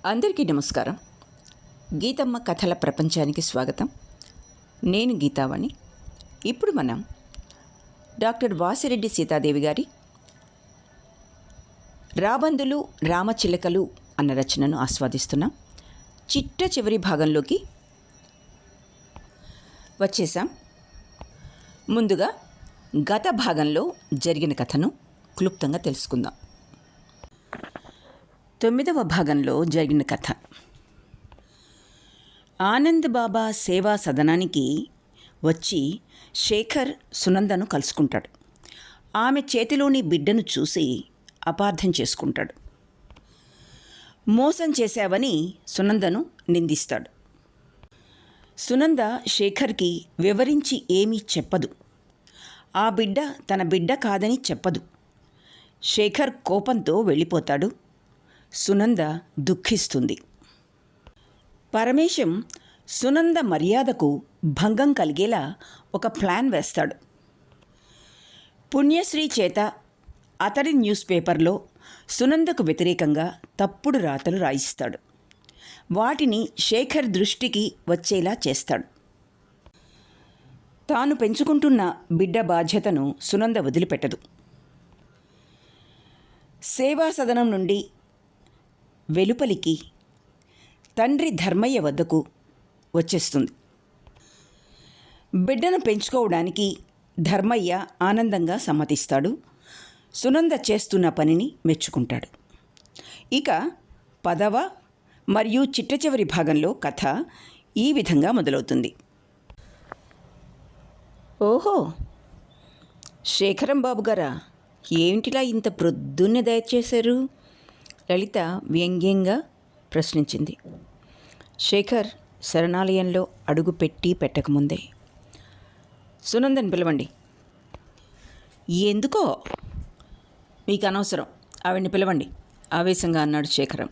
అందరికీ నమస్కారం. గీతమ్మ కథల ప్రపంచానికి స్వాగతం. నేను గీతావాణి. ఇప్పుడు మనం డాక్టర్ వాసిరెడ్డి సీతాదేవి గారి రాబందులు రామచిలకలు అన్న రచనను ఆస్వాదిస్తున్నాం. చిట్ట చివరి భాగంలోకి వచ్చేసాం. ముందుగా గత భాగంలో జరిగిన కథను క్లుప్తంగా తెలుసుకుందాం. 9వ భాగంలో జరిగిన కథ. ఆనంద్ బాబా సేవా సదనానికి వచ్చి శేఖర్ సునందను కలుసుకుంటాడు. ఆమె చేతిలోని బిడ్డను చూసి అపార్థం చేసుకుంటాడు. మోసం చేశావని సునందను నిందిస్తాడు. సునంద శేఖర్కి వివరించి ఏమీ చెప్పదు. ఆ బిడ్డ తన బిడ్డ కాదని చెప్పదు. శేఖర్ కోపంతో వెళ్ళిపోతాడు. సునంద దుఃఖిస్తుంది. పరమేశం సునంద మర్యాదకు భంగం కలిగేలా ఒక ప్లాన్ వేస్తాడు. పుణ్యశ్రీ చేత అతడి న్యూస్ పేపర్లో సునందకు వ్యతిరేకంగా తప్పుడు రాతలు రాయిస్తాడు. వాటిని శేఖర్ దృష్టికి వచ్చేలా చేస్తాడు. తాను పెంచుకుంటున్న బిడ్డ బాధ్యతను సునంద వదిలిపెట్టదు. సేవా సదనం నుండి వెలుపలికి తండ్రి ధర్మయ్య వద్దకు వచ్చేస్తుంది. బిడ్డను పెంచుకోవడానికి ధర్మయ్య ఆనందంగా సమ్మతిస్తాడు. సునంద చేస్తున్న పనిని మెచ్చుకుంటాడు. ఇక 10వ మరియు చిట్ట చివరి భాగంలో కథ ఈ విధంగా మొదలవుతుంది. ఓహో, శేఖరం బాబు గారా, ఏమిటిలా ఇంత ప్రొద్దున్నే దయచేశారు? లలిత వ్యంగ్యంగా ప్రశ్నించింది. శేఖర్ శరణాలయంలో అడుగు పెట్టకముందే, సునందని పిలవండి. ఎందుకో? మీకు అనవసరం, ఆవిడ్ని పిలవండి ఆవేశంగా అన్నాడు శేఖరం.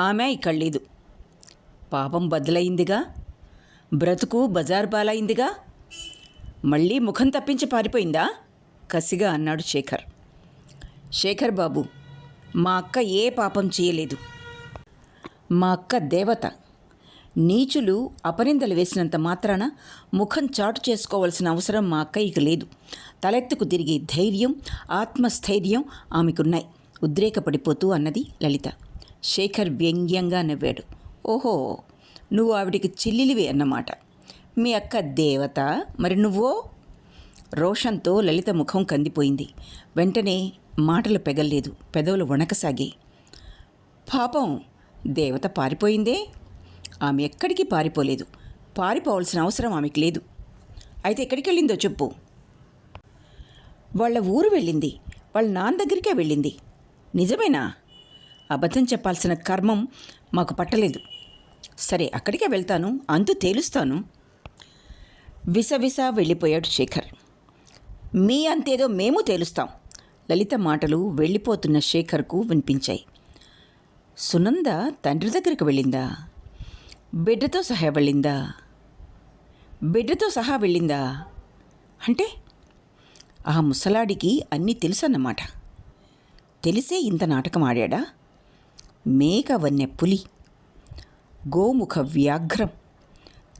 ఆమె ఇక్కడ లేదు. పాపం బద్దలయిందిగా, బ్రతుకు బజారు పాలైందిగా, మళ్ళీ ముఖం తప్పించి పారిపోయిందా? కసిగా అన్నాడు శేఖర్. శేఖర్ బాబు, మా అక్క ఏ పాపం చేయలేదు. మా అక్క దేవత. నీచులు అపనిందలు వేసినంత మాత్రాన ముఖం చాటు చేసుకోవాల్సిన అవసరం మా అక్కయ్యకి లేదు. తలెత్తుకు తిరిగే ధైర్యం, ఆత్మస్థైర్యం ఆమెకున్నాయి. ఉద్రేకపడిపోతూ అన్నది లలిత. శేఖర్ వ్యంగ్యంగా నవ్వాడు. ఓహో, నువ్వు ఆవిడికి చిల్లిలివే అన్నమాట. మీ అక్క దేవత, మరి నువ్వో? రోషంతో లలిత ముఖం కందిపోయింది. వెంటనే మాటలు పెగల్లేదు, పెదవులు వణకసాగి. పాపం దేవత పారిపోయిందే? ఆమె ఎక్కడికి పారిపోలేదు. పారిపోవాల్సిన అవసరం ఆమెకు లేదు. అయితే ఎక్కడికి వెళ్ళిందో చెప్పు. వాళ్ళ ఊరు వెళ్ళింది. వాళ్ళ నాన్న దగ్గరికే వెళ్ళింది. నిజమేనా? అబద్ధం చెప్పాల్సిన కర్మం మాకు పట్టలేదు. సరే, అక్కడికే వెళ్తాను, అంతు తేలుస్తాను. విసవిస వెళ్ళిపోయాడు శేఖర్. మీ అంతేదో మేము తేలుస్తాం. లలిత మాటలు వెళ్ళిపోతున్న శేఖర్కు వినిపించాయి. సునంద తండ్రి దగ్గరికి వెళ్ళిందా? బిడ్డతో సహా వెళ్ళిందా? బిడ్డతో సహా వెళ్ళిందా అంటే ఆ ముసలాడికి అన్నీ తెలుసన్నమాట. తెలిసే ఇంత నాటకం ఆడాడా? మేక వన్నె పులి, గోముఖ వ్యాఘ్రం.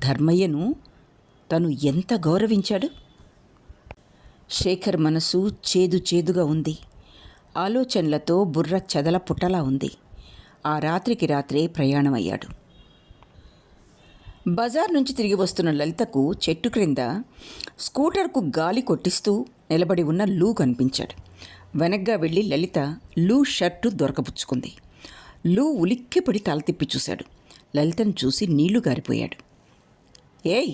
ధర్మయ్యను తను ఎంత గౌరవించాడు. శేఖర్ మనసు చేదుగా ఉంది. ఆలోచనలతో బుర్ర చెదల పుట్టలా ఉంది. ఆ రాత్రికి రాత్రే ప్రయాణమయ్యాడు. బజార్ నుంచి తిరిగి వస్తున్న లలితకు చెట్టు క్రింద స్కూటర్కు గాలి కొట్టిస్తూ నిలబడి ఉన్న లూ కనిపించాడు. వెనగ్గా వెళ్ళి లలిత లూ షర్టు దొరకపుచ్చుకుంది. లూ ఉలిక్కిపడి తల తిప్పి చూశాడు. లలితను చూసి నీళ్లు గారిపోయాడు. ఏయ్,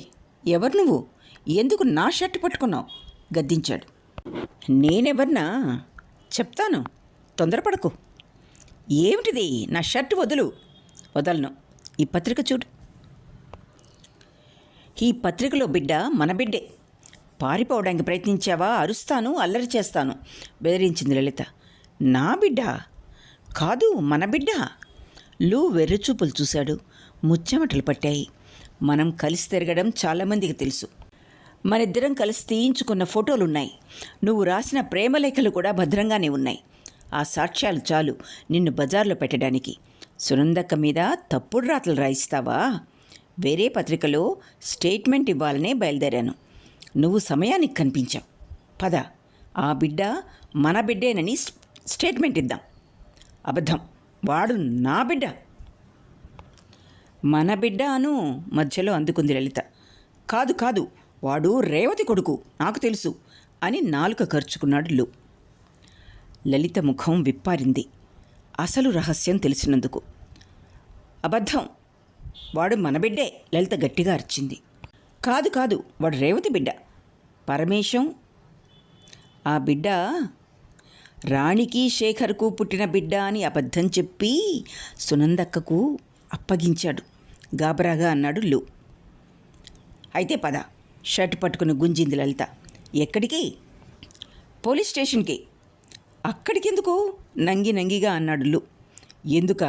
ఎవరు నువ్వు? ఎందుకు నా షర్టు పట్టుకున్నావు? గద్దించాడు. నేనెవర్నా చెప్తాను, తొందరపడకు. ఏమిటిది? నా షర్టు వదులు. వదలను. ఈ పత్రిక చూడు. ఈ పత్రికలో బిడ్డ మన బిడ్డే. పారిపోవడానికి ప్రయత్నించావా? అరుస్తాను, అల్లరి చేస్తాను బెదిరించింది లలిత. నా బిడ్డ కాదు, మన బిడ్డ. లూ వెర్రచూపులు చూశాడు. ముచ్చెమటలు పట్టాయి. మనం కలిసి తిరగడం చాలామందికి తెలుసు. మనిద్దరం కలిసి తీయించుకున్న ఫోటోలున్నాయి. నువ్వు రాసిన ప్రేమలేఖలు కూడా భద్రంగానే ఉన్నాయి. ఆ సాక్ష్యాలు చాలు నిన్ను బజార్లో పెట్టడానికి. సునందక్క మీద తప్పుడు రాతలు రాయిస్తావా? వేరే పత్రికలో స్టేట్మెంట్ ఇవ్వాలనే బయలుదేరాను. నువ్వు సమయానికి కనిపించావు. పద, ఆ బిడ్డ మన బిడ్డేనని స్టేట్మెంట్ ఇద్దాం. అబద్ధం, వాడు నా బిడ్డ. మన బిడ్డ అను మధ్యలో అందుకుంది లలిత. కాదు కాదు, వాడు రేవతి కొడుకు, నాకు తెలుసు అని నాలుక ఖర్చుకున్నాడు లు. లలిత ముఖం విప్పారింది అసలు రహస్యం తెలిసినందుకు. అబద్ధం, వాడు మన బిడ్డే, లలిత గట్టిగా అరిచింది. కాదు కాదు, వాడు రేవతి బిడ్డ. పరమేశం ఆ బిడ్డ రాణికి శేఖర్కు పుట్టిన బిడ్డ అని అబద్ధం చెప్పి సునందక్కకు అప్పగించాడు. గాబరాగా అన్నాడు లు. అయితే పద, షర్ట్ పట్టుకుని గుంజింది లలిత. ఎక్కడికి? పోలీస్ స్టేషన్కి. అక్కడికెందుకు? నంగిగా అన్నాడు లు. ఎందుక?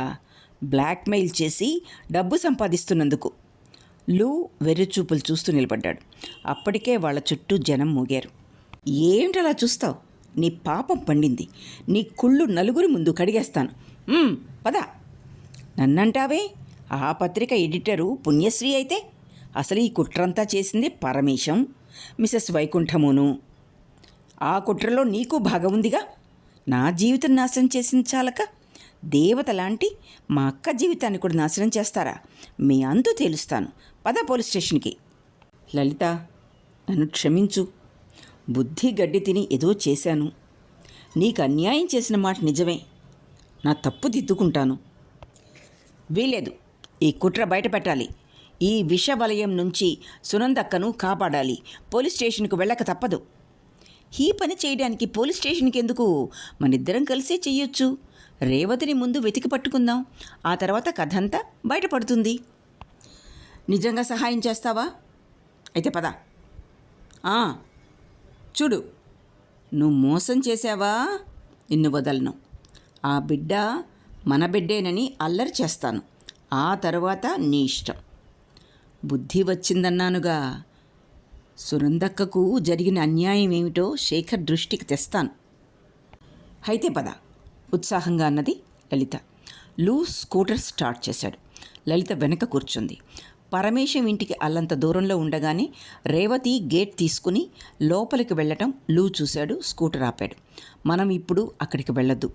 బ్లాక్మెయిల్ చేసి డబ్బు సంపాదిస్తున్నందుకు. లు వెర్రిచూపులు చూస్తూ నిలబడ్డాడు. అప్పటికే వాళ్ళ చుట్టూ జనం మోగారు. ఏమిటలా చూస్తావు? నీ పాపం పండింది. నీ కుళ్ళు నలుగురి ముందు కడిగేస్తాను. పద. నన్నంటావే? ఆ పత్రిక ఎడిటరు పుణ్యశ్రీ అయితే అసలు ఈ కుట్రంతా చేసింది పరమేశం, మిసెస్ వైకుంఠమును. ఆ కుట్రలో నీకు భాగం ఉందిగా. నా జీవితం నాశనం చేసింది చాలక దేవత లాంటి మా అక్క జీవితాన్ని కూడా నాశనం చేస్తారా? మీ అంతు తేలుస్తాను. పద పోలీస్ స్టేషన్కి. లలిత, నన్ను క్షమించు. బుద్ధి గడ్డి తిని ఏదో చేశాను. నీకు అన్యాయం చేసిన మాట నిజమే. నా తప్పు దిద్దుకుంటాను. వీలేదు, ఈ కుట్ర బయట పెట్టాలి. ఈ విష వలయం నుంచి సునందక్కను కాపాడాలి. పోలీస్ స్టేషన్కు వెళ్ళక తప్పదు. ఈ పని చేయడానికి పోలీస్ స్టేషన్కి ఎందుకు? మనిద్దరం కలిసే చెయ్యొచ్చు. రేవతిని ముందు వెతికి పట్టుకుందాం. ఆ తర్వాత కథంతా బయటపడుతుంది. నిజంగా సహాయం చేస్తావా? అయితే పద. చూడు, నువ్వు మోసం చేశావా? నిన్ను వదలను. ఆ బిడ్డ మన బిడ్డేనని అల్లరి చేస్తాను. ఆ తర్వాత నీ ఇష్టం. బుద్ధి వచ్చిందన్నానుగా. సునందక్కకు జరిగిన అన్యాయం ఏమిటో శేఖర్ దృష్టికి తెస్తాను. అయితే పద, ఉత్సాహంగా అన్నది లలిత. లూ స్కూటర్ స్టార్ట్ చేశాడు. లలిత వెనక కూర్చుంది. పరమేశం ఇంటికి అల్లంత దూరంలో ఉండగానే రేవతి గేట్ తీసుకుని లోపలికి వెళ్ళటం లూ చూశాడు. స్కూటర్ ఆపాడు. మనం ఇప్పుడు అక్కడికి వెళ్ళొద్దు.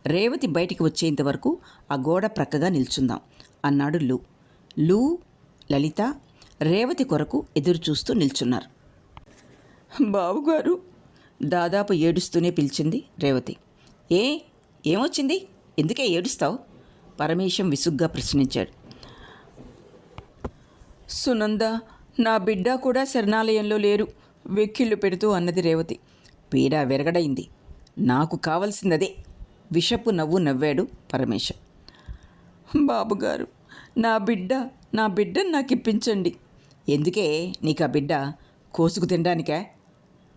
రేవతి బయటికి వచ్చేంత వరకు ఆ గోడ ప్రక్కగా నిల్చుందాం అన్నాడు లూ. లూ, లలిత రేవతి కొరకు ఎదురు చూస్తూ నిల్చున్నారు. బావుగారు, దాదాపు ఏడుస్తూనే పిలిచింది రేవతి. ఏమొచ్చింది? ఎందుకే ఏడుస్తావు? పరమేశం విసుగ్గా ప్రశ్నించాడు. సునంద, నా బిడ్డ కూడా శరణాలయంలో లేరు, వెక్కిళ్ళు పెడుతూ అన్నది రేవతి. పీడ విరగడైంది. నాకు కావలసిందదే. విషపు నవ్వు నవ్వాడు పరమేశం. బాబుగారు, నా బిడ్డను నాకు ఇప్పించండి. ఎందుకే నీకు ఆ బిడ్డ? కోసుకు తినడానికే?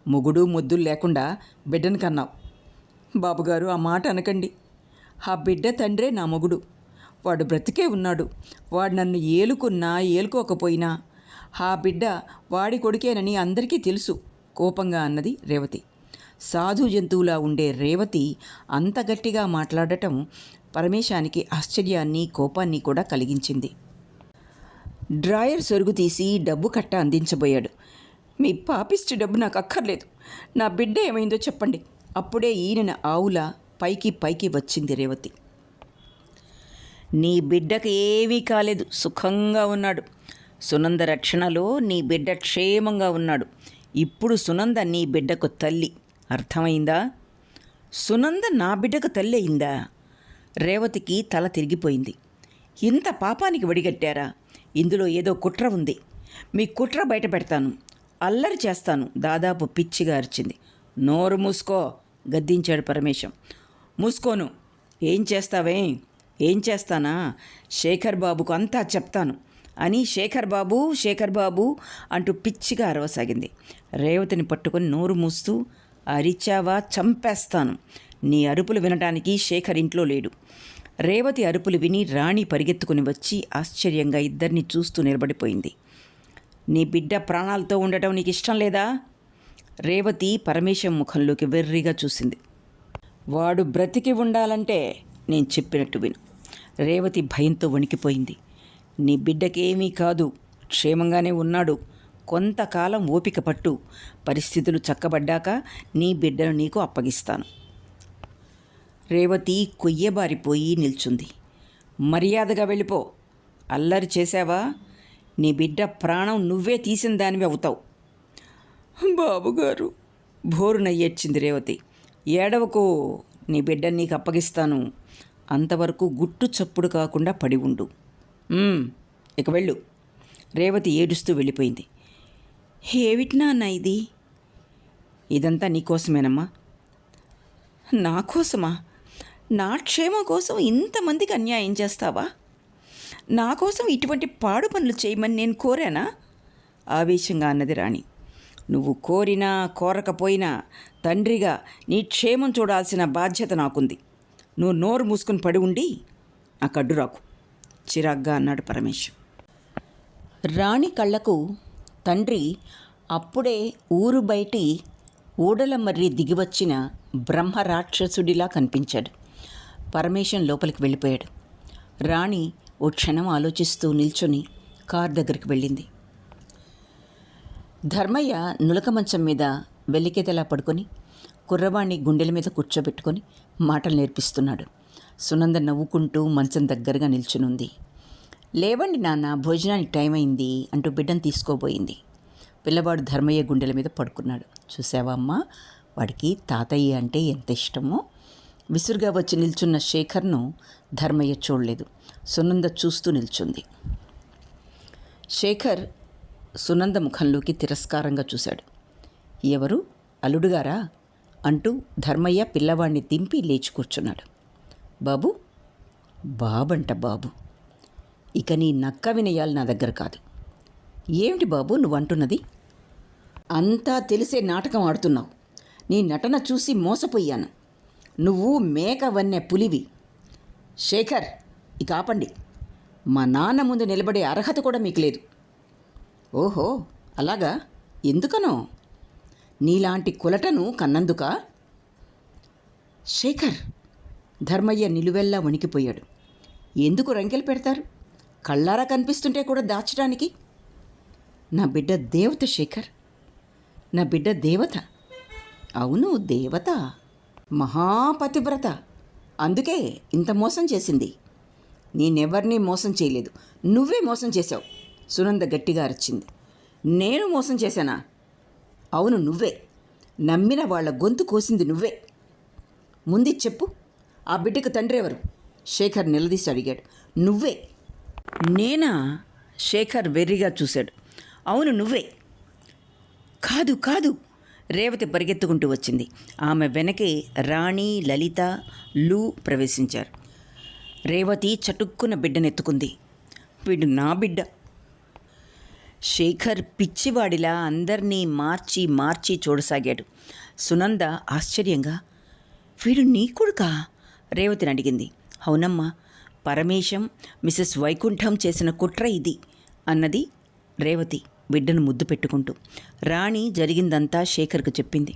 మొగుడు ముద్దులు లేకుండా బిడ్డను కన్నావు. బాబుగారు, ఆ మాట అనకండి. ఆ బిడ్డ తండ్రే నా మొగుడు. వాడు బ్రతికే ఉన్నాడు. వాడు నన్ను ఏలుకున్నా ఏలుకోకపోయినా ఆ బిడ్డ వాడి కొడుకేనని అందరికీ తెలుసు కోపంగా అన్నది రేవతి. సాధు జంతువులా ఉండే రేవతి అంత గట్టిగా మాట్లాడటం పరమేశానికి ఆశ్చర్యాన్ని కోపాన్ని కూడా కలిగించింది. డ్రాయర్ సొరుగు తీసి డబ్బు కట్ట అందించబోయాడు. మీ పాపిష్టి డబ్బు నాకు అక్కర్లేదు. నా బిడ్డ ఏమైందో చెప్పండి. అప్పుడే ఈయన ఆవులా పైకి వచ్చింది రేవతి. నీ బిడ్డకు ఏమీ కాలేదు, సుఖంగా ఉన్నాడు. సునంద రక్షణలో నీ బిడ్డ క్షేమంగా ఉన్నాడు. ఇప్పుడు సునంద నీ బిడ్డకు తల్లి. అర్థమైందా? సునంద నా బిడ్డకు తల్లి అయిందా? రేవతికి తల తిరిగిపోయింది. ఇంత పాపానికి వడిగట్టారా? ఇందులో ఏదో కుట్ర ఉంది. మీ కుట్ర బయట పెడతాను, అల్లరి చేస్తాను, దాదాపు పిచ్చిగా అరిచింది. నోరు మూసుకో, గద్దించాడు పరమేశం. మూసుకోను. ఏం చేస్తావే? ఏం చేస్తానా? శేఖర్ బాబుకు అంతా చెప్తాను అని శేఖర్ బాబు అంటూ పిచ్చిగా అరవసాగింది. రేవతిని పట్టుకొని నోరు మూస్తూ, అరిచావా చంపేస్తాను. నీ అరుపులు వినటానికి శేఖర్ ఇంట్లో లేడు. రేవతి అరుపులు విని రాణి పరిగెత్తుకుని వచ్చి ఆశ్చర్యంగా ఇద్దరిని చూస్తూ నిలబడిపోయింది. నీ బిడ్డ ప్రాణాలతో ఉండటం నీకు ఇష్టం లేదా? రేవతి పరమేశం ముఖంలోకి వెర్రిగా చూసింది. వాడు బ్రతికి ఉండాలంటే నేను చెప్పినట్టు విను. రేవతి భయంతో వణికిపోయింది. నీ బిడ్డకేమీ కాదు, క్షేమంగానే ఉన్నాడు. కొంతకాలం ఓపిక పట్టు. పరిస్థితులు చక్కబడ్డాక నీ బిడ్డను నీకు అప్పగిస్తాను. రేవతి కొయ్యబారిపోయి నిల్చుంది. మర్యాదగా వెళ్ళిపో. అల్లరి చేశావా నీ బిడ్డ ప్రాణం నువ్వే తీసిన దానివి అవుతావు. బాబుగారు, భోరున ఏడ్చింది రేవతి. ఏడవకో, నీ బిడ్డ నీకు అప్పగిస్తాను. అంతవరకు గుట్టు చప్పుడు కాకుండా పడి ఉండు. ఇక వెళ్ళు. రేవతి ఏడుస్తూ వెళ్ళిపోయింది. ఏమిటినా అన్న ఇది? ఇదంతా నీకోసమేనమ్మా. నా కోసమా? నా క్షేమం కోసం ఇంతమందికి అన్యాయం చేస్తావా? నా కోసం ఇటువంటి పాడు పనులు చేయమని నేను కోరానా? ఆవేశంగా అన్నది రాణి. నువ్వు కోరినా కోరకపోయినా తండ్రిగా నీ క్షేమం చూడాల్సిన బాధ్యత నాకుంది. నువ్వు నోరు మూసుకుని పడి ఉండి నాకు అడ్డు రాకు, చిరాగ్గా అన్నాడు పరమేశ్వర్. రాణి కళ్ళకు తండ్రి అప్పుడే ఊరు బయటి ఊడల మర్రి దిగివచ్చిన బ్రహ్మరాక్షసుడిలా కనిపించాడు. పరమేశం లోపలికి వెళ్ళిపోయాడు. రాణి ఓ క్షణం ఆలోచిస్తూ నిల్చొని కార్ దగ్గరికి వెళ్ళింది. ధర్మయ్య నులక మంచం మీద వెల్లికెతలా పడుకొని కుర్రవాణ్ణి గుండెల మీద కూర్చోబెట్టుకొని మాటలు నేర్పిస్తున్నాడు. సునంద నవ్వుకుంటూ మంచం దగ్గరగా నిల్చునుంది. లేవండి నాన్న, భోజనానికి టైం అయింది అంటూ బిడ్డను తీసుకోబోయింది. పిల్లవాడు ధర్మయ్య గుండెల మీద పడుకున్నాడు. చూసావా అమ్మా, వాడికి తాతయ్య అంటే ఎంత ఇష్టమో. విసురుగా వచ్చి నిల్చున్న శేఖర్ను ధర్మయ్య చూడలేదు. సునంద చూస్తూ నిల్చుంది. శేఖర్ సునంద ముఖంలోకి తిరస్కారంగా చూశాడు. ఎవరు, అల్లుడుగారా అంటూ ధర్మయ్య పిల్లవాడిని దింపి లేచి కూర్చున్నాడు. బాబు, బాబంట బాబు. ఇక నీ నక్క వినయాలు నా దగ్గర కాదు. ఏమిటి బాబు నువ్వంటున్నది? అంతా తెలిసే నాటకం ఆడుతున్నావు. నీ నటన చూసి మోసపోయాను. నువ్వు మేక వన్నె పులివి. శేఖర్, ఇక ఆపండి. మా నాన్న ముందు నిలబడే అర్హత కూడా మీకు లేదు. ఓహో, అలాగా? ఎందుకనో? నీలాంటి కులటను కన్నందుకా? శేఖర్, ధర్మయ్య నిలువెల్లా వణికిపోయాడు. ఎందుకు రంకెలు పెడతారు? కళ్ళారా కనిపిస్తుంటే కూడా దాచడానికి. నా బిడ్డ దేవత శేఖర్, నా బిడ్డ దేవత. అవును, దేవత, మహాపతివ్రత. అందుకే ఇంత మోసం చేసింది. నేనెవరినీ మోసం చేయలేదు, నువ్వే మోసం చేశావు. సునంద గట్టిగా అరిచింది. నేను మోసం చేశానా? అవును, నువ్వే. నమ్మిన వాళ్ళ గొంతు కోసింది నువ్వే. ముందు చెప్పు, ఆ బిడ్డకు తండ్రి ఎవరు? శేఖర్ నిలదీసి అడిగాడు. నువ్వే. నేనా? శేఖర్ వెర్రిగా చూశాడు. అవును, నువ్వే. కాదు కాదు, రేవతి పరిగెత్తుకుంటూ వచ్చింది. ఆమె వెనకే రాణి, లలిత, లూ ప్రవేశించారు. రేవతి చటుక్కున బిడ్డనెత్తుకుంది. వీడు నా బిడ్డ. శేఖర్ పిచ్చివాడిలా అందర్నీ మార్చి మార్చి చూడసాగాడు. సునంద ఆశ్చర్యంగా, వీడు నీ కొడుకా? రేవతిని అడిగింది. అవునమ్మా, పరమేశం, మిసెస్ వైకుంఠం చేసిన కుట్ర ఇది అన్నది రేవతి బిడ్డను ముద్దు పెట్టుకుంటూ. రాణి జరిగిందంతా శేఖర్కు చెప్పింది.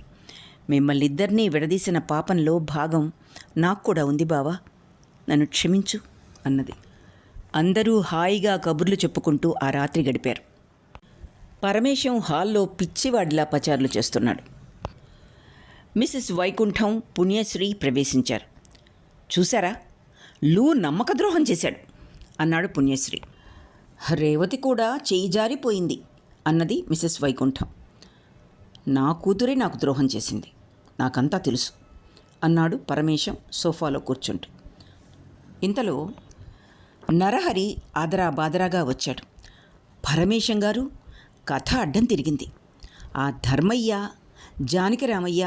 మిమ్మల్ని ఇద్దరినీ విడదీసిన పాపంలో భాగం నాకు కూడా ఉంది బావా, నన్ను క్షమించు అన్నది. అందరూ హాయిగా కబుర్లు చెప్పుకుంటూ ఆ రాత్రి గడిపారు. పరమేశం హాల్లో పిచ్చివాడిలా పచారులు చేస్తున్నాడు. మిసెస్ వైకుంఠం, పుణ్యశ్రీ ప్రవేశించారు. చూశారా, లూ నమ్మక ద్రోహం చేశాడు అన్నాడు పుణ్యశ్రీ. రేవతి కూడా చేయి జారిపోయింది అన్నది మిసెస్ వైకుంఠం. నా కూతురే నాకు ద్రోహం చేసింది, నాకంతా తెలుసు అన్నాడు పరమేశం సోఫాలో కూర్చుంటూ. ఇంతలో నరహరి ఆదరా బాదరాగా వచ్చాడు. పరమేశం గారు, కథ అడ్డం తిరిగింది. ఆ ధర్మయ్య, జానకిరామయ్య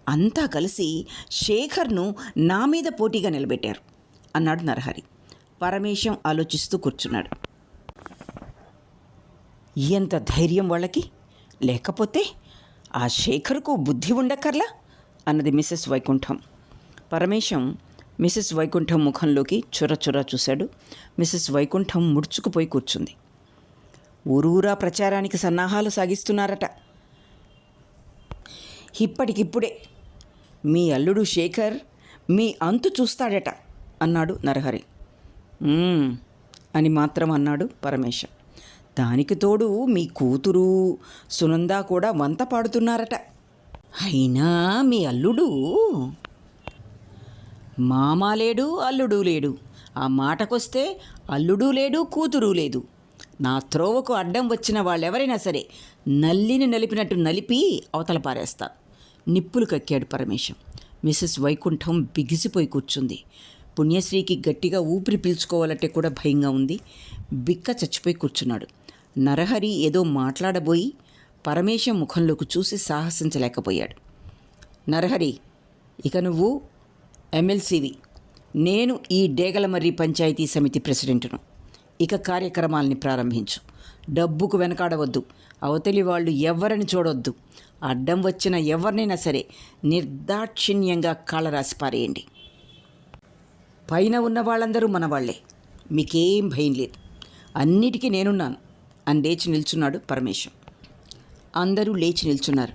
అంతా కలిసి శేఖర్ను నా మీద పోటీగా నిలబెట్టారు అన్నాడు నరహరి. పరమేశం ఆలోచిస్తూ కూర్చున్నాడు. ఎంత ధైర్యం వాళ్ళకి! లేకపోతే ఆ శేఖర్కు బుద్ధి ఉండక్కర్లా అన్నది మిసెస్ వైకుంఠం. పరమేశం మిసెస్ వైకుంఠం ముఖంలోకి చొరచొర చూశాడు. మిసెస్ వైకుంఠం ముడుచుకుపోయి కూర్చుంది. ఊరూరా ప్రచారానికి సన్నాహాలు సాగిస్తున్నారట. ఇప్పటికిప్పుడే మీ అల్లుడు శేఖర్ మీ అంతు చూస్తాడట అన్నాడు నరహరి. "మ్మ్" అని మాత్రం అన్నాడు పరమేశం. దానికి తోడు మీ కూతురు సునంద కూడా వంత పాడుతున్నారట. అయినా మీ అల్లుడు మామ లేడు, అల్లుడు లేడు. ఆ మాటకొస్తే అల్లుడు లేడు, కూతురు లేదు. నా త్రోవకు అడ్డం వచ్చిన వాళ్ళెవరైనా సరే నల్లిని నలిపినట్టు నలిపి అవతల పారేస్తా. నిప్పులు కక్కాడు పరమేశం. మిసెస్ వైకుంఠం బిగిసిపోయి కూర్చుంది. పుణ్యశ్రీకి గట్టిగా ఊపిరి పీల్చుకోవాలంటే కూడా భయంగా ఉంది. బిక్క చచ్చిపోయి కూర్చున్నాడు. నరహరి ఏదో మాట్లాడబోయి పరమేశం ముఖంలోకి చూసి సాహసించలేకపోయాడు. నరహరి, ఇక నువ్వు ఎమ్మెల్సీవి, నేను ఈ డేగలమర్రి పంచాయతీ సమితి ప్రెసిడెంట్ను. ఇక కార్యక్రమాల్ని ప్రారంభించు. డబ్బుకు వెనకాడవద్దు. అవతలి వాళ్ళు ఎవరిని చూడొద్దు. అడ్డం వచ్చిన ఎవరినైనా సరే నిర్దాక్షిణ్యంగా కాళ్ళరాసి పారేయండి. పైన ఉన్న వాళ్ళందరూ మన వాళ్లే, మీకేం భయం లేదు. అన్నిటికీ నేనున్నాను అని లేచి నిల్చున్నాడు పరమేశం. అందరూ లేచి నిల్చున్నారు.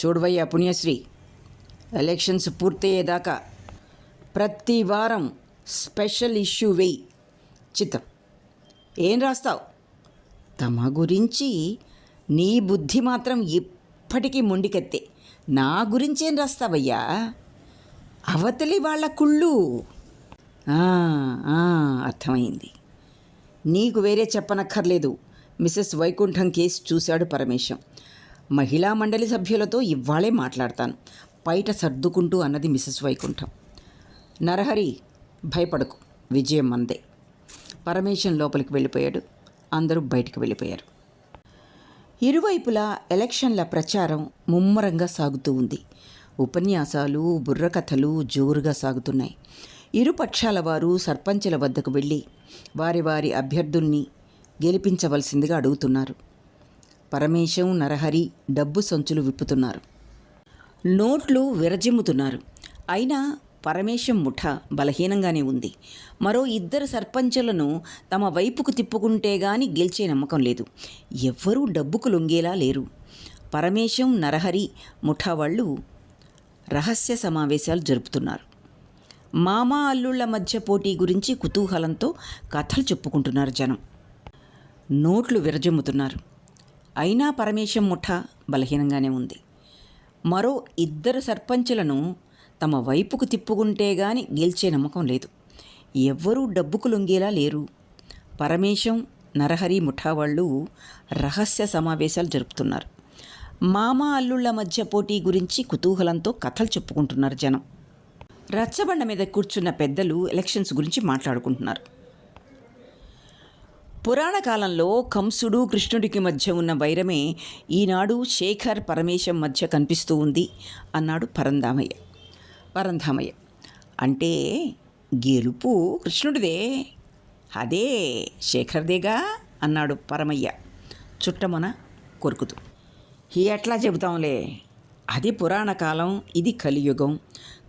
చూడవయ్యా పుణ్యశ్రీ, ఎలక్షన్స్ పూర్తయ్యేదాకా ప్రతి వారం స్పెషల్ ఇష్యూ వెయ్యి. చిత్తం. ఏం రాస్తావు? తమ గురించి నీ బుద్ధి మాత్రం ఇప్పటికీ మొండికెత్తే. నా గురించేం రాస్తావయ్యా? అవతలి వాళ్ళ కుళ్ళు. అర్థమైంది. నీకు వేరే చెప్పనక్కర్లేదు. మిసెస్ వైకుంఠం కేసు చూశాడు పరమేశం. మహిళా మండలి సభ్యులతో ఇవ్వాళే మాట్లాడతాను, బయట సర్దుకుంటూ అన్నది మిసెస్ వైకుంఠం. నరహరి, భయపడకు, విజయం మందే. పరమేశం లోపలికి వెళ్ళిపోయాడు. అందరూ బయటికి వెళ్ళిపోయారు. ఇరువైపులా ఎలక్షన్ల ప్రచారం ముమ్మరంగా సాగుతూ ఉంది. ఉపన్యాసాలు, బుర్రకథలు జోరుగా సాగుతున్నాయి. ఇరు పక్షాల వారు సర్పంచుల వద్దకు వెళ్ళి వారి వారి అభ్యర్థుల్ని గెలిపించవలసిందిగా అడుగుతున్నారు. పరమేశం, నరహరి డబ్బు సంచులు విప్పుతున్నారు. నోట్లు విరజిమ్ముతున్నారు. అయినా పరమేశం ముఠ బలహీనంగానే ఉంది. మరో ఇద్దరు సర్పంచులను తమ వైపుకు తిప్పుకుంటే గాని గెలిచే నమ్మకం లేదు. ఎవ్వరూ డబ్బుకు లొంగేలా లేరు. పరమేశం, నరహరి ముఠా వాళ్ళు రహస్య సమావేశాలు జరుపుతున్నారు. మామ అల్లుళ్ల మధ్య పోటీ గురించి కుతూహలంతో కథలు చెప్పుకుంటున్నారు జనం. నోట్లు విరజిమ్ముతున్నారు. అయినా పరమేశం ముఠా బలహీనంగానే ఉంది. మరో ఇద్దరు సర్పంచులను తమ వైపుకు తిప్పుకుంటే గాని గెలిచే నమ్మకం లేదు. ఎవ్వరూ డబ్బుకు లొంగేలా లేరు. పరమేశం, నరహరి ముఠా వాళ్ళు రహస్య సమావేశాలు జరుపుతున్నారు. మామ అల్లుళ్ల మధ్య పోటీ గురించి కుతూహలంతో కథలు చెప్పుకుంటున్నారు జనం. రచ్చబండ మీద కూర్చున్న పెద్దలు ఎలక్షన్స్ గురించి మాట్లాడుకుంటున్నారు. పురాణ కాలంలో కంసుడు, కృష్ణుడికి మధ్య ఉన్న వైరమే ఈనాడు శేఖర్, పరమేశం మధ్య కనిపిస్తూ ఉంది అన్నాడు పరంధామయ్య. అంటే గెలుపు కృష్ణుడిదే, అదే శేఖర్దేగా అన్నాడు పరమయ్య చుట్టమొన కొరుకుతూ. ఎట్లా చెబుతాంలే, అది పురాణ కాలం, ఇది కలియుగం.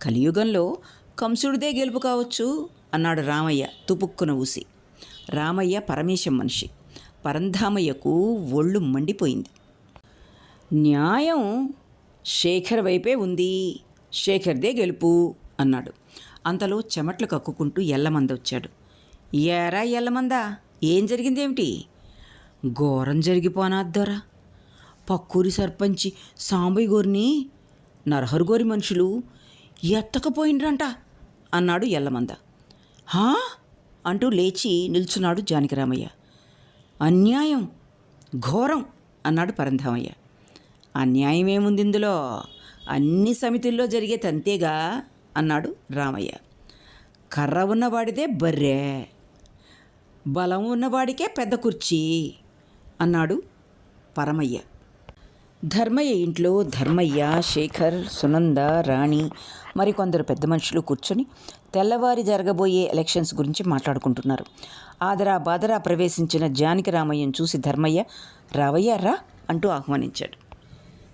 కలియుగంలో కంసుడిదే గెలుపు కావచ్చు అన్నాడు రామయ్య తుపుక్కున ఊసి. రామయ్య పరమేశం మనిషి. పరంధామయ్యకు ఒళ్ళు మండిపోయింది. న్యాయం శేఖర్ వైపే ఉంది, శేఖర్దే గెలుపు అన్నాడు. అంతలో చెమట్లు కక్కుకుంటూ ఎల్లమంద వచ్చాడు. ఏరా ఎల్లమందా, ఏం జరిగిందేమిటి? ఘోరం జరిగిపోనాద్దోరా. పక్కూరి సర్పంచి సాంబయ్య గోరిని నరహరి గోరి మనుషులు ఎత్తకపోయిండ్రంట అన్నాడు ఎల్లమంద. హా అంటూ లేచి నిల్చున్నాడు జానకిరామయ్య. అన్యాయం, ఘోరం అన్నాడు పరంధామయ్య. అన్యాయం ఏముంది ఇందులో, అన్ని సమితుల్లో జరిగే తంతేగా అన్నాడు రామయ్య. కర్ర ఉన్నవాడిదే బర్రె, బలం ఉన్నవాడికే పెద్ద కుర్చీ అన్నాడు పరమయ్య. ధర్మయ్య ఇంట్లో ధర్మయ్య, శేఖర్, సునంద, రాణి మరికొందరు పెద్ద మనుషులు కూర్చొని తెల్లవారి జరగబోయే ఎలక్షన్స్ గురించి మాట్లాడుకుంటున్నారు. ఆదరా బాదరా ప్రవేశించిన జానకిరామయ్యను చూసి ధర్మయ్య, రావయ్య రా అంటూ ఆహ్వానించాడు.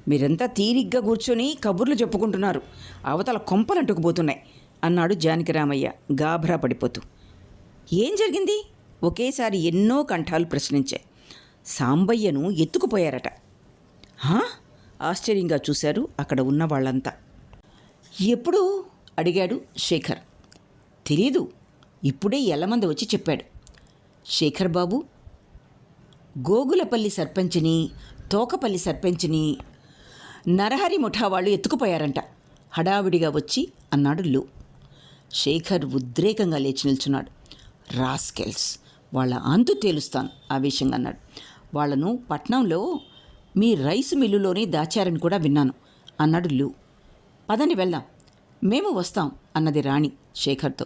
మీరంతా తీరిగ్గా కూర్చొని కబుర్లు చెప్పుకుంటున్నారు, అవతల కొంపలంటుకుపోతున్నాయి అన్నాడు జానకిరామయ్య గాభరా పడిపోతూ. ఏం జరిగింది? ఒకేసారి ఎన్నో కంఠాలు ప్రశ్నించాయి. సాంబయ్యను ఎత్తుకుపోయారట. ఆశ్చర్యంగా చూశారు అక్కడ ఉన్న వాళ్ళంతా. ఎప్పుడు అడిగాడు శేఖర్. తెలీదు, ఇప్పుడే ఎల్లమంద వచ్చి చెప్పాడు. శేఖర్ బాబు, గోగులపల్లి సర్పంచ్ని, తోకపల్లి సర్పంచ్ని నరహరి ముఠా వాళ్ళు ఎత్తుకుపోయారంట హడావిడిగా వచ్చి అన్నాడు లు. శేఖర్ ఉద్రేకంగా లేచి నిల్చున్నాడు. రాస్కెల్స్, వాళ్ళ అంతు తేలుస్తాను ఆవేశంగా అన్నాడు. వాళ్లను పట్నంలో మీ రైసు మిల్లులోనే దాచారని కూడా విన్నాను అన్నాడు లు. పదండి వెళ్దాం, మేము వస్తాం అన్నది రాణి శేఖర్తో.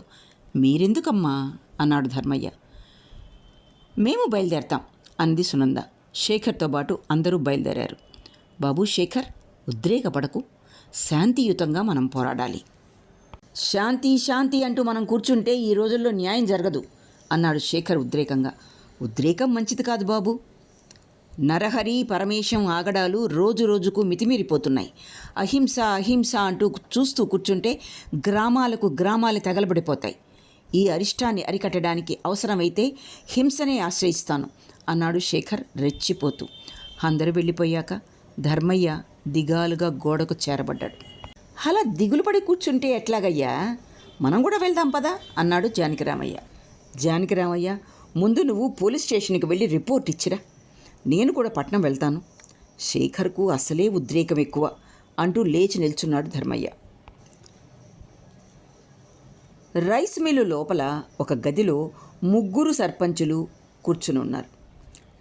మీరెందుకమ్మా అన్నాడు ధర్మయ్య. మేము బయలుదేరతాం అంది సునంద. శేఖర్తో పాటు అందరూ బయలుదేరారు. బాబు శేఖర్, ఉద్రేకపడకు, శాంతియుతంగా మనం పోరాడాలి. శాంతి శాంతి అంటూ మనం కూర్చుంటే ఈ రోజుల్లో న్యాయం జరగదు అన్నాడు శేఖర్ ఉద్రేకంగా. ఉద్రేకం మంచిది కాదు బాబు. నరహరి పరమేశం ఆగడాలు రోజు రోజుకు మితిమీరిపోతున్నాయి. అహింస అహింస అంటూ చూస్తూ కూర్చుంటే గ్రామాలు తగలబడిపోతాయి. ఈ అరిష్టాన్ని అరికట్టడానికి అవసరమైతే హింసనే ఆశ్రయిస్తాను అన్నాడు శేఖర్ రెచ్చిపోతూ. అందరూ వెళ్ళిపోయాక ధర్మయ్య దిగాలుగా గోడకు చేరబడ్డాడు. అలా దిగులుపడి కూర్చుంటే ఎట్లాగయ్యా, మనం కూడా వెళ్దాం పదా అన్నాడు జానకిరామయ్య. జానకిరామయ్య, ముందు నువ్వు పోలీస్ స్టేషన్కి వెళ్ళి రిపోర్ట్ ఇచ్చిరా, నేను కూడా పట్నం వెళ్తాను. శేఖర్కు అసలే ఉద్రేకం ఎక్కువ అంటూ లేచి నిల్చున్నాడు ధర్మయ్య. రైస్ మిల్లు లోపల ఒక గదిలో 3 సర్పంచులు కూర్చుని ఉన్నారు.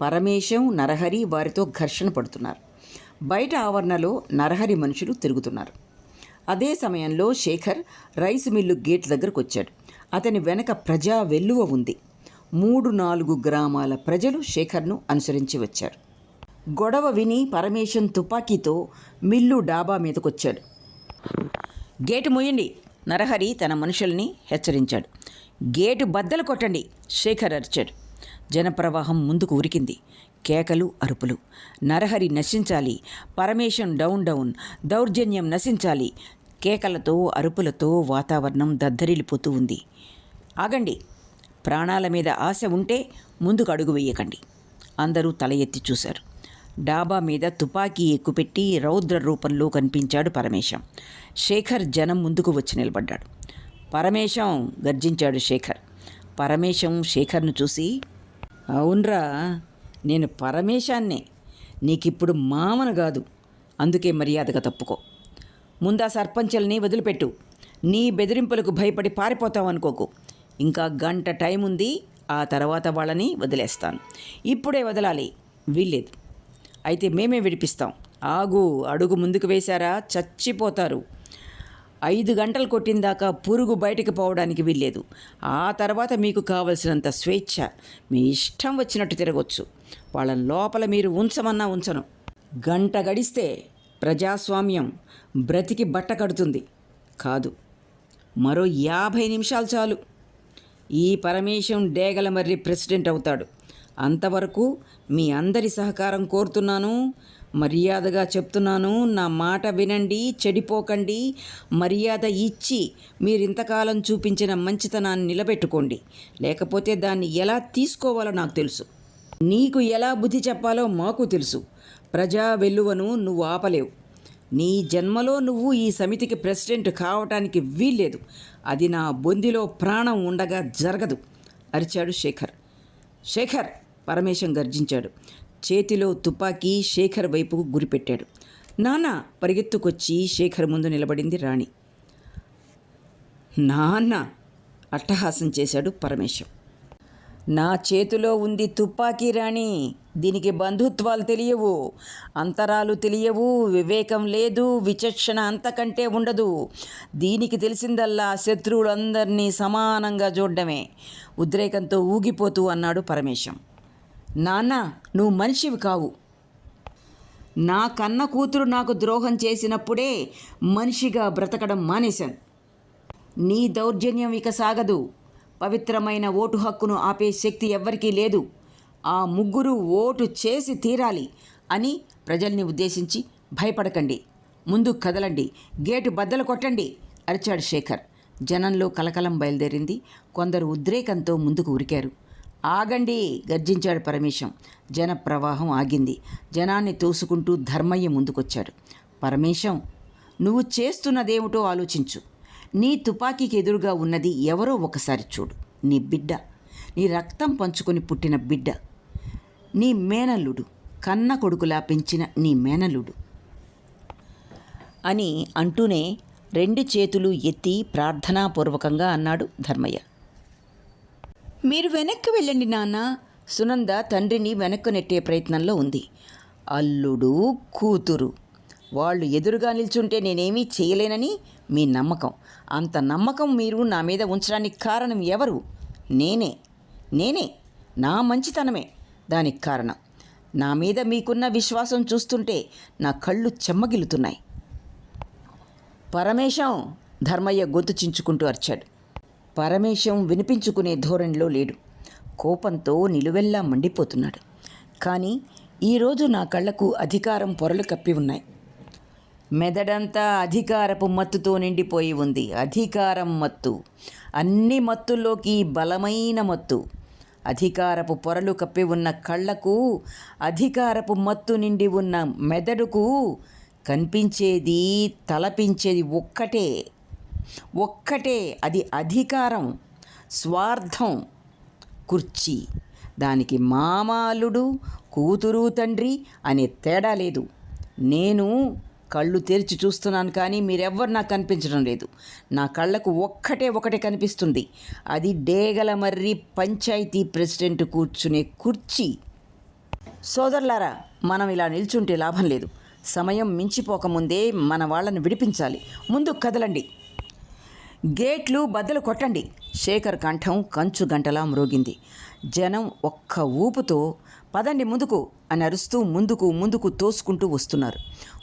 పరమేశం, నరహరి వారితో ఘర్షణ పడుతున్నారు. బయట ఆవరణలో నరహరి మనుషులు తిరుగుతున్నారు. అదే సమయంలో శేఖర్ రైసు మిల్లు గేట్ దగ్గరకు వచ్చాడు. అతని వెనక ప్రజా వెల్లువ ఉంది. 3-4 గ్రామాల ప్రజలు శేఖర్ను అనుసరించి వచ్చారు. గొడవ విని పరమేశం తుపాకీతో మిల్లు డాబా మీదకొచ్చాడు. గేటు మూయండి, నరహరి తన మనుషుల్ని హెచ్చరించాడు. గేటు బద్దలు కొట్టండి, శేఖర్ అరిచాడు. జనప్రవాహం ముందుకు ఉరికింది. కేకలు, అరుపులు. నరహరి నశించాలి, పరమేశం డౌన్, దౌర్జన్యం నశించాలి. కేకలతో, అరుపులతో వాతావరణం దద్దరిల్లిపోతూ ఉంది. ఆగండి, ప్రాణాల మీద ఆశ ఉంటే ముందుకు అడుగు వేయకండి. అందరూ తల ఎత్తి చూశారు. డాబా మీద తుపాకీ ఎక్కుపెట్టి రౌద్ర రూపంలో కనిపించాడు పరమేశం. శేఖర్ జనం ముందుకు వచ్చి నిలబడ్డాడు. పరమేశం గర్జించాడు శేఖర్. పరమేశం శేఖర్ను చూసి, అవునరా, నేను పరమేశాన్నే, నీకిప్పుడు మామను కాదు, అందుకే మర్యాదగా తప్పుకో. ముందా సర్పంచుల్ని వదిలిపెట్టు. నీ బెదిరింపులకు భయపడి పారిపోతావనుకోకు. ఇంకా గంట టైం ఉంది, ఆ తర్వాత వాళ్ళని వదిలేస్తాను. ఇప్పుడే వదలాలి వీల్లేదు, అయితే మేమే విడిపిస్తాం. ఆగు, అడుగు ముందుకు వేశారా చచ్చిపోతారు. 5 గంటలు కొట్టిందాకా పురుగు బయటికి పోవడానికి వీల్లేదు. ఆ తర్వాత మీకు కావలసినంత స్వేచ్ఛ, మీ ఇష్టం వచ్చినట్టు తిరగొచ్చు. వాళ్ళ లోపల మీరు ఉంచమన్నా ఉంచను. గంట గడిస్తే ప్రజాస్వామ్యం బ్రతికి బట్ట కడుతుంది. కాదు, మరో 50 నిమిషాలు చాలు, ఈ పరమేశం డేగలమర్రి ప్రెసిడెంట్ అవుతాడు. అంతవరకు మీ అందరి సహకారం కోరుతున్నాను. మర్యాదగా చెప్తున్నాను, నా మాట వినండి, చెడిపోకండి. మర్యాద ఇచ్చి మీరింతకాలం చూపించిన మంచితనాన్ని నిలబెట్టుకోండి, లేకపోతే దాన్ని ఎలా తీసుకోవాలో నాకు తెలుసు. నీకు ఎలా బుద్ధి చెప్పాలో మాకు తెలుసు. ప్రజా వెల్లువను నువ్వు ఆపలేవు. నీ జన్మలో నువ్వు ఈ సమితికి ప్రెసిడెంట్ కావటానికి వీల్లేదు. అది నా బొందిలో ప్రాణం ఉండగా జరగదు అరిచాడు శేఖర్. శేఖర్, పరమేశం గర్జించాడు. చేతిలో తుపాకీ శేఖర్ వైపుకు గురిపెట్టాడు. నాన్న పరిగెత్తుకొచ్చి శేఖర్ ముందు నిలబడింది రాణి. నాన్న అట్టహాసం చేశాడు పరమేశం. నా చేతిలో ఉంది తుపాకీ రాణి, దీనికి బంధుత్వాలు తెలియవు, అంతరాలు తెలియవు, వివేకం లేదు, విచక్షణ అంతకంటే ఉండదు. దీనికి తెలిసిందల్లా శత్రువులందరినీ సమానంగా చూడడమే. ఉద్రేకంతో ఊగిపోతూ అన్నాడు పరమేశం. నాన్న, నువ్వు మనిషివి కావు. నా కన్న కూతురు నాకు ద్రోహం చేసినప్పుడే మనిషిగా బ్రతకడం మానేశాను. నీ దౌర్జన్యం ఇక సాగదు. పవిత్రమైన ఓటు హక్కును ఆపే శక్తి ఎవ్వరికీ లేదు. ఆ 3 ఓటు చేసి తీరాలి అని ప్రజల్ని ఉద్దేశించి, భయపడకండి, ముందు కదలండి, గేటు బద్దలు కొట్టండి అరిచాడు శేఖర్. జనంలో కలకలం బయలుదేరింది. కొందరు ఉద్రేకంతో ముందుకు ఉరికారు. ఆగండి, గర్జించాడు పరమేశం. జన ప్రవాహం ఆగింది. జనాన్ని తోసుకుంటూ ధర్మయ్య ముందుకొచ్చాడు. పరమేశం, నువ్వు చేస్తున్నదేమిటో ఆలోచించు. నీ తుపాకీకి ఎదురుగా ఉన్నది ఎవరో ఒకసారి చూడు. నీ బిడ్డ, నీ రక్తం పంచుకొని పుట్టిన బిడ్డ, నీ మేనల్లుడు, కన్న కొడుకులా పెంచిన నీ మేనల్లుడు అని అంటూనే 2 చేతులు ఎత్తి ప్రార్థనాపూర్వకంగా అన్నాడు ధర్మయ్య. మీరు వెనక్కి వెళ్ళండి నాన్న. సునంద తండ్రిని వెనక్కు నెట్టే ప్రయత్నంలో ఉంది. అల్లుడు, కూతురు వాళ్ళు ఎదురుగా నిల్చుంటే నేనేమీ చేయలేనని మీ నమ్మకం. అంత నమ్మకం మీరు నా మీద ఉంచడానికి కారణం ఎవరు? నేనే. నా మంచితనమే దానికి కారణం. నా మీద మీకున్న విశ్వాసం చూస్తుంటే నా కళ్ళు చెమ్మగిలుతున్నాయి. పరమేశం! ధర్మయ్య గొంతు చించుకుంటూ అరిచాడు. పరమేశం వినిపించుకునే ధోరణిలో లేడు. కోపంతో నిలువెల్లా మండిపోతున్నాడు. కానీ ఈరోజు నా కళ్ళకు అధికారం పొరలు కప్పి ఉన్నాయి. మెదడంతా అధికారపు మత్తుతో నిండిపోయి ఉంది. అధికారం మత్తు, అన్ని మత్తుల్లోకి బలమైన మత్తు. అధికారపు పొరలు కప్పి ఉన్న కళ్ళకు, అధికారపు మత్తు నిండి ఉన్న మెదడుకు కనిపించేది, తలపించేది ఒక్కటే. అది అధికారం, స్వార్థం, కుర్చీ. దానికి మామ అల్లుడు, కూతురు తండ్రి అనే తేడా లేదు. నేను కళ్ళు తెరిచి చూస్తున్నాను, కానీ మీరెవ్వరు నాకు కనిపించడం లేదు. నా కళ్ళకు ఒకటే కనిపిస్తుంది. అది డేగలమర్రి పంచాయతీ ప్రెసిడెంట్ కూర్చునే కుర్చీ. సోదరులారా, మనం ఇలా నిల్చుంటే లాభం లేదు. సమయం మించిపోకముందే మన వాళ్ళని విడిపించాలి. ముందు కదలండి. గేట్లు బద్దలు కొట్టండి. శేఖర్ కంఠం కంచు గంటలా మ్రోగింది. జనం ఒక్క ఊపుతో పదండి ముందుకు అని అరుస్తూ ముందుకు తోసుకుంటూ వస్తున్నారు.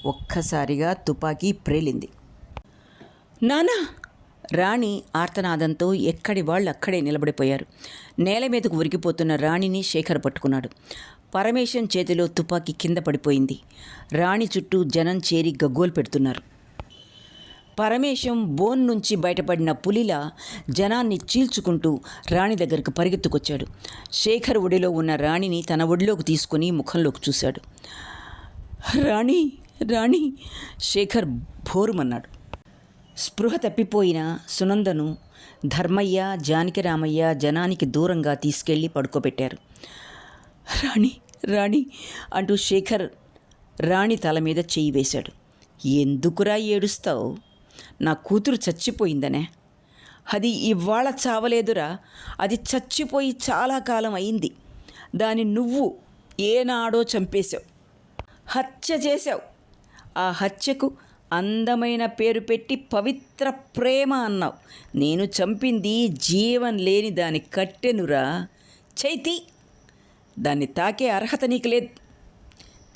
ఒక్కసారిగా తుపాకీ ప్రేలింది. నానా! రాణి ఆర్తనాదంతో ఎక్కడి వాళ్ళు అక్కడే నిలబడిపోయారు. నేల మీదకు ఉరికిపోతున్న రాణిని శేఖర్ పట్టుకున్నాడు. పరమేశం చేతిలో తుపాకీ కింద పడిపోయింది. రాణి చుట్టూ జనం చేరి గగ్గోలు పెడుతున్నారు. పరమేశం బోన్ నుంచి బయటపడిన పులిలా జనాన్ని చీల్చుకుంటూ రాణి దగ్గరకు పరిగెత్తుకొచ్చాడు. శేఖర్ ఒడిలో ఉన్న రాణిని తన ఒడిలోకి తీసుకుని ముఖంలోకి చూశాడు. రాణి! శేఖర్ భోరుమన్నాడు. స్పృహ తప్పిపోయిన సునందను ధర్మయ్య, జానకిరామయ్య జనానికి దూరంగా తీసుకెళ్లి పడుకోబెట్టారు. రాణి అంటూ శేఖర్ రాణి తల మీద చెయ్యి వేశాడు. ఎందుకురా ఏడుస్తావు? నా కూతురు చచ్చిపోయిందనే. అది ఇవాళ చావలేదురా. అది చచ్చిపోయి చాలా కాలం అయింది. దాన్ని నువ్వు ఏనాడో చంపేశావు, హత్య చేశావు. ఆ హత్యకు అందమైన పేరు పెట్టి పవిత్ర ప్రేమ అన్నావు. నేను చంపింది జీవం లేని దాని కట్టెనురా. చైతి, దాన్ని తాకే అర్హత నీకు లేదు.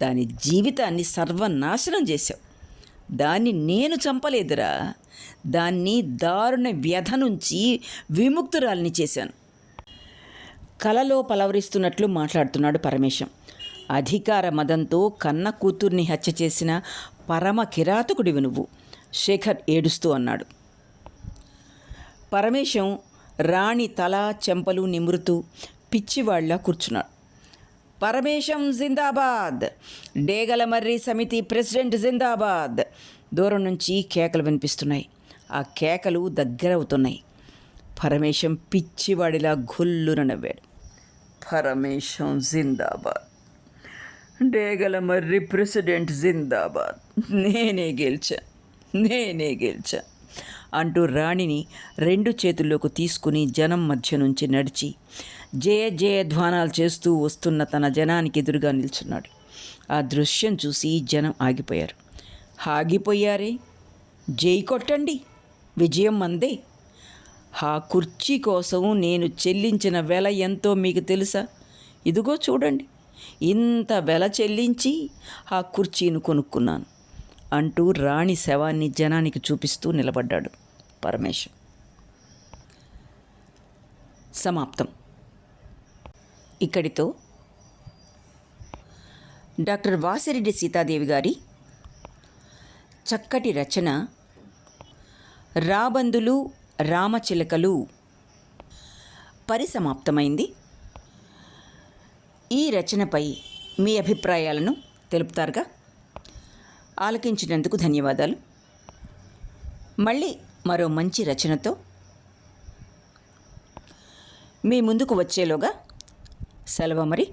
దాని జీవితాన్ని సర్వనాశనం చేశావు. దాన్ని నేను చంపలేదురా. దాన్ని దారుణ వ్యధ నుంచి విముక్తురాలిని చేశాను. కలలో పలవరిస్తున్నట్లు మాట్లాడుతున్నాడు పరమేశం. అధికార మదంతో కన్న కూతుర్ని హత్య చేసిన పరమ కిరాతకుడివి నువ్వు, శేఖర్ ఏడుస్తూ అన్నాడు. పరమేశం రాణి తల చెంపలు నిమురుతూ పిచ్చివాళ్ల కూర్చున్నాడు. పరమేశం జిందాబాద్! డేగలమర్రి సమితి ప్రెసిడెంట్ జిందాబాద్! దూరం నుంచి కేకలు వినిపిస్తున్నాయి. ఆ కేకలు దగ్గరవుతున్నాయి. పరమేశం పిచ్చివాడిలా గొల్లున నవ్వాడు. పరమేశం జిందాబాద్! డేగలమర్రి ప్రెసిడెంట్ జిందాబాద్! నేనే గెలిచా అంటూ రాణిని 2 చేతుల్లోకి తీసుకుని జనం మధ్య నుంచి నడిచి జయ ధ్వానాలు చేస్తూ వస్తున్న తన జనానికి ఎదురుగా నిల్చున్నాడు. ఆ దృశ్యం చూసి జనం ఆగిపోయారే. జై కొట్టండి, విజయం మందే. ఆ కుర్చీ కోసం నేను చెల్లించిన వెల ఎంతో మీకు తెలుసా? ఇదిగో చూడండి, ఇంత వెల చెల్లించి ఆ కుర్చీని కొనుక్కున్నాను అంటూ రాణి శవాన్ని జనానికి చూపిస్తూ నిలబడ్డాడు పరమేశం. సమాప్తం. ఇక్కడితో డాక్టర్ వాసిరెడ్డి సీతాదేవి గారి చక్కటి రచన రాబందులు రామచిలకలు పరిసమాప్తమైంది. ఈ రచనపై మీ అభిప్రాయాలను తెలుపుతారుగా. ఆలకించినందుకు ధన్యవాదాలు. మళ్ళీ మరో మంచి రచనతో మీ ముందుకు వచ్చేలోగా సెలవు మరి.